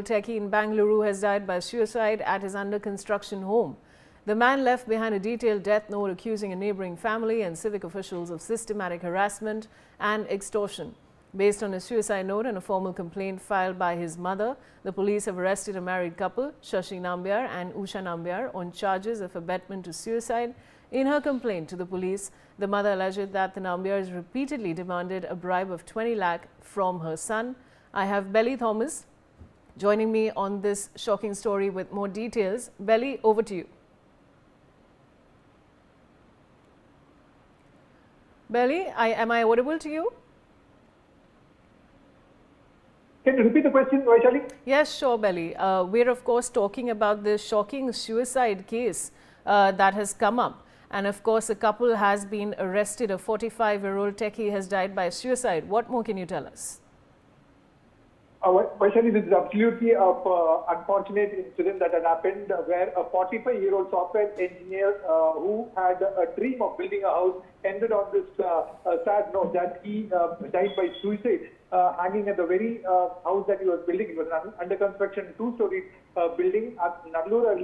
Techie in Bengaluru has died by suicide at his under-construction home. The man left behind a detailed death note accusing a neighbouring family and civic officials of systematic harassment and extortion. Based on a suicide note and a formal complaint filed by his mother, the police have arrested a married couple, Shashi Nambiar and Usha Nambiar, on charges of abetment to suicide. In her complaint to the police, the mother alleged that the Nambiars repeatedly demanded a bribe of 20 lakh from her son. I have Belly Thomas joining me on this shocking story with more details. Belly, over to you. Belly, am I audible to you? Can you repeat the question, Vaishali? Yes, sure, Belly. We're of course talking about this shocking suicide case that has come up. And of course, a couple has been arrested. A 45-year-old techie has died by suicide. What more can you tell us? Vaishali, this is absolutely an unfortunate incident that had happened where a 45-year-old software engineer who had a dream of building a house ended on this sad note that he died by suicide, hanging at the very house that he was building. It was an under construction 2-story building at Nambiar,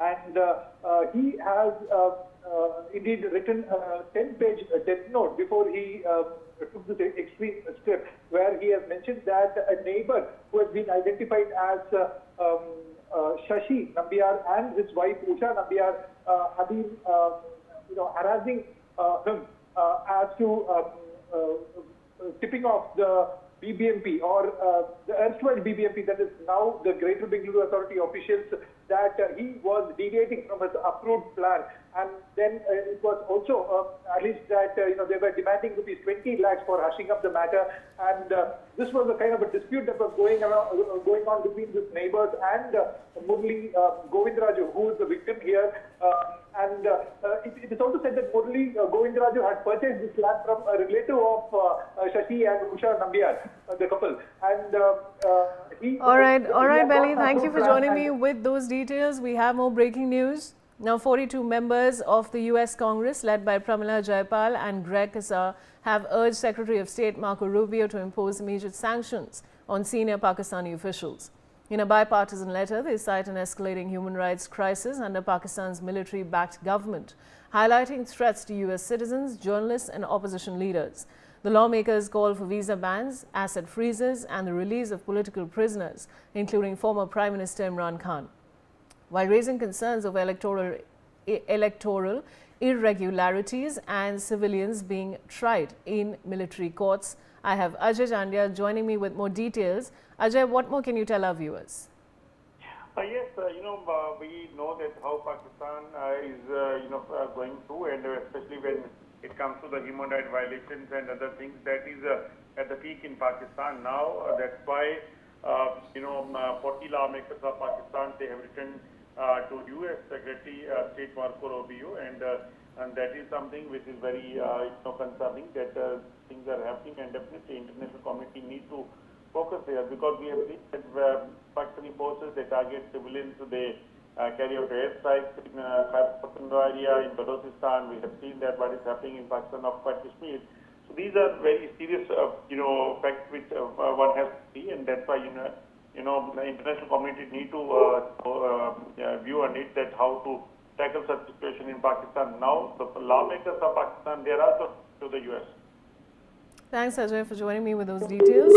and he has indeed written a 10-page death note before he took this extreme step, where he has mentioned that a neighbor who has been identified as Shashi Nambiar and his wife Usha Nambiar have been harassing him as to tipping off the BBMP or the erstwhile BBMP, that is now the Greater Bengaluru Authority officials, that he was deviating from his approved plan. And then it was also alleged that they were demanding rupees 20 lakhs for hushing up the matter. And this was a kind of a dispute that was going on between these neighbors and Murli Govindraju, who is the victim here. It is also said that Murli Govindraju had purchased this land from a relative of Shashi and Usha Nambiar, the couple. And all right, Belly. Thank you for joining me with those details. We have more breaking news. Now, 42 members of the US Congress, led by Pramila Jayapal and Greg Kasar, have urged Secretary of State Marco Rubio to impose immediate sanctions on senior Pakistani officials. In a bipartisan letter, they cite an escalating human rights crisis under Pakistan's military-backed government, highlighting threats to US citizens, journalists and opposition leaders. The lawmakers call for visa bans, asset freezes and the release of political prisoners, including former Prime Minister Imran Khan. While raising concerns of electoral irregularities and civilians being tried in military courts. I have Ajay Jandia joining me with more details. Ajay, what more can you tell our viewers? Yes, we know that how Pakistan is, going through, and especially when it comes to the human rights violations and other things, that is at the peak in Pakistan now. That's why, 40 lawmakers of Pakistan, they have written to US Secretary State Marco Rubio, and that is something which is very concerning, that things are happening, and definitely international community need to focus there, because we have seen that Pakistani forces, they target civilians, they carry out airstrikes in Khyber area, in Balochistan. We have seen that what is happening in Pakistan of Kashmir. So these are very serious facts which one has to see, and that's why the international community need to view on it, that how to tackle such situation in Pakistan. Now, the lawmakers of Pakistan, they are also to the US. Thanks, Ajay, for joining me with those details.